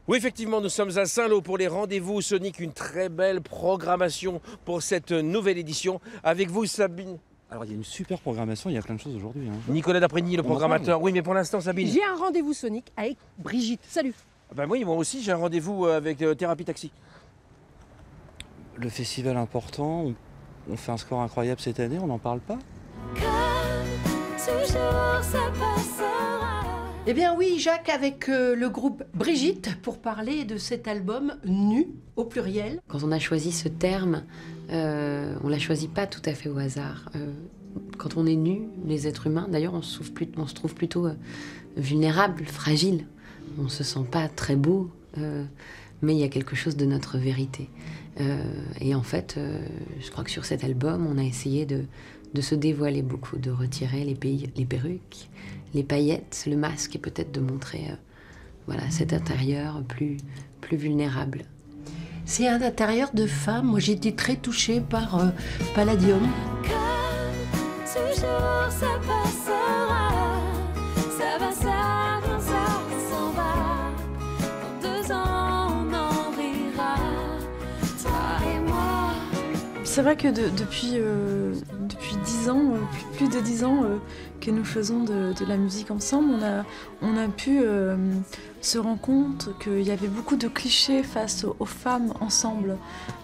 Oui, effectivement, nous sommes à Saint-Lô pour les rendez-vous Sonic, une très belle programmation pour cette nouvelle édition. Avec vous, Sabine. Alors il y a une super programmation, il y a plein de choses aujourd'hui. Nicolas Daprigny, le programmateur. Oui, mais pour l'instant, Sabine. J'ai un rendez-vous Sonic avec Brigitte. Salut. Ben oui, moi aussi, j'ai un rendez-vous avec Thérapie Taxi. Le festival important, on fait un score incroyable cette année, on n'en parle pas? Comme toujours, ça passera. Eh bien oui, Jacques, avec le groupe Brigitte, pour parler de cet album Nu, au pluriel. Quand on a choisi ce terme, on l'a choisi pas tout à fait au hasard. Quand on est nu, les êtres humains, d'ailleurs, on se trouve plutôt vulnérable, fragile. On se sent pas très beau, mais il y a quelque chose de notre vérité. Et en fait, je crois que sur cet album, on a essayé de se dévoiler beaucoup, de retirer les perruques, les paillettes, le masque, et peut-être de montrer voilà, cet intérieur plus vulnérable. C'est un intérieur de femme. Moi, j'ai été très touchée par Palladium. Comme toujours, ça passera. Ça va, ça vient, ça s'en va. Dans 2 ans, on en rira. Toi et moi. C'est vrai que depuis 10 ans, plus de 10 ans que nous faisons de la musique ensemble, on a pu se rendre compte qu'il y avait beaucoup de clichés face aux femmes ensemble.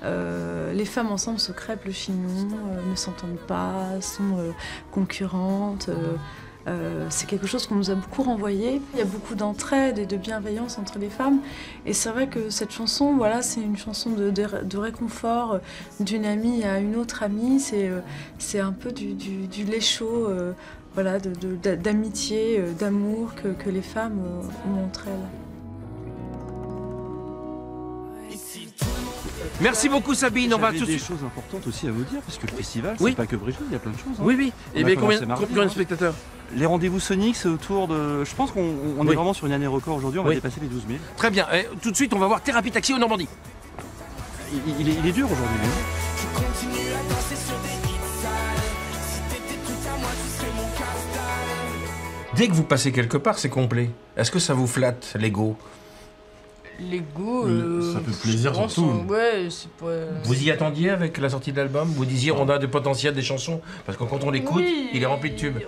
Les femmes ensemble se crêpent le chignon, ne s'entendent pas, sont concurrentes. C'est quelque chose qu'on nous a beaucoup renvoyé. Il y a beaucoup d'entraide et de bienveillance entre les femmes. Et c'est vrai que cette chanson, voilà, c'est une chanson de réconfort d'une amie à une autre amie. C'est un peu du lait chaud, voilà, d'amitié, d'amour que les femmes ont entre elles. Merci beaucoup, Sabine. On va tout de des suite. choses importantes aussi à vous dire, parce que le festival, Oui. c'est pas que Brigitte, il y a plein de choses. Oui, oui. On Et a bien, commencé combien mardi, de spectateurs? Les rendez-vous Sonic, c'est autour de... Je pense qu'on Oui. est vraiment sur une année record aujourd'hui, on va Oui. dépasser les 12 000. Très bien. Et tout de suite, on va voir Thérapie Taxi au Normandie. Il est dur aujourd'hui. Dès que vous passez quelque part, c'est complet. Est-ce que ça vous flatte, l'ego? L'ego, Ça fait plaisir je pense, surtout. ouais, c'est pas... Vous y attendiez avec la sortie de l'album? Vous disiez on a du potentiel des chansons? Parce que quand on l'écoute, Oui, il est rempli de tubes.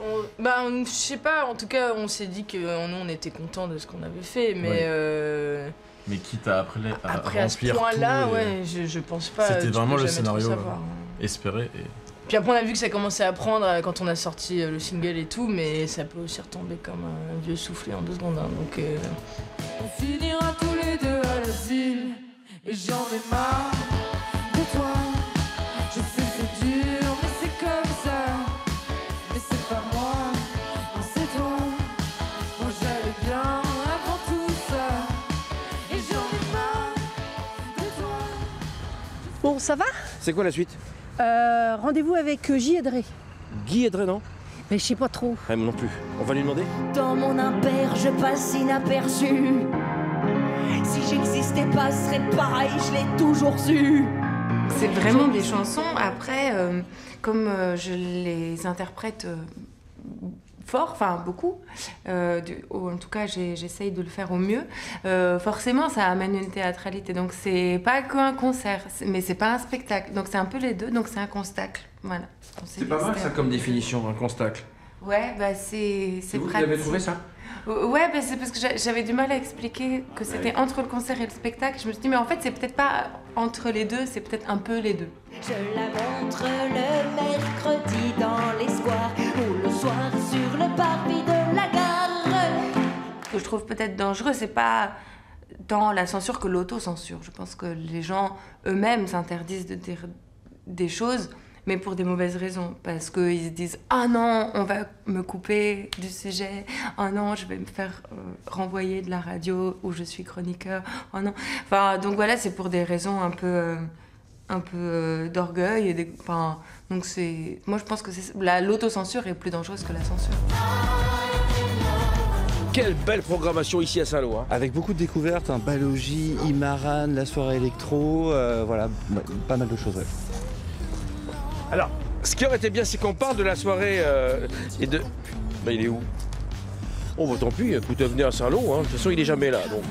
Je sais pas, en tout cas, on s'est dit que nous, on était contents de ce qu'on avait fait, mais Ouais. Mais quitte à après, à ce remplir point-là, tout, ouais, je pense pas. C'était tu peux vraiment le jamais trop scénario savoir. espéré. Et... Puis après, on a vu que ça commençait à prendre quand on a sorti le single et tout, mais ça peut aussi retomber comme un vieux soufflé en 2 secondes. Hein, donc, On finira tous les deux à l'asile. Et j'en ai marre de toi. Je sais que c'est dur, mais c'est comme ça. Mais c'est pas moi, non, c'est toi. Moi j'allais bien avant tout ça. Et j'en ai marre de toi. Bon, ça va? C'est quoi la suite? Rendez-vous avec J. Edré. Guy Edré, non? Mais je sais pas trop. Ah, moi non plus. On va lui demander. Dans mon impair, je passe inaperçu. Si j'existais pas, ce serait pareil, je l'ai toujours su. C'est vraiment des chansons, après, comme je les interprète fort, enfin beaucoup, en tout cas j'essaye de le faire au mieux, forcément ça amène une théâtralité, donc c'est pas qu'un concert, mais c'est pas un spectacle, donc c'est un peu les deux, donc c'est un constacle, voilà. C'est pas mal ça comme définition, un constacle. Ouais, bah c'est Vous pratique. avez trouvé ça? Ouais, bah c'est parce que j'avais du mal à expliquer que c'était entre le concert et le spectacle. Je me suis dit, mais en fait, c'est peut-être pas entre les deux, c'est peut-être un peu les deux. Je la montre le mercredi dans les squares ou le soir sur le parvis de la gare. Ce que je trouve peut-être dangereux, c'est pas dans la censure que l'autocensure. Je pense que les gens eux-mêmes s'interdisent de dire des choses, mais pour des mauvaises raisons. Parce qu'ils se disent « Ah non, on va me couper du sujet. Ah non, je vais me faire renvoyer de la radio où je suis chroniqueur. Oh non. » Enfin, donc voilà, c'est pour des raisons un peu d'orgueil. Donc c'est... Moi, je pense que l'autocensure est plus dangereuse que la censure. Quelle belle programmation ici à Saint-Lô. Hein. Avec beaucoup de découvertes, Balogie, Imaran, la soirée électro, voilà, pas mal de choses. Ouais. Alors, ce qui aurait été bien, c'est qu'on parle de la soirée et de... Ben, il est où? Oh, bah tant pis, écoutez, venez à Saint-Lô, hein. De toute façon, il est jamais là, donc...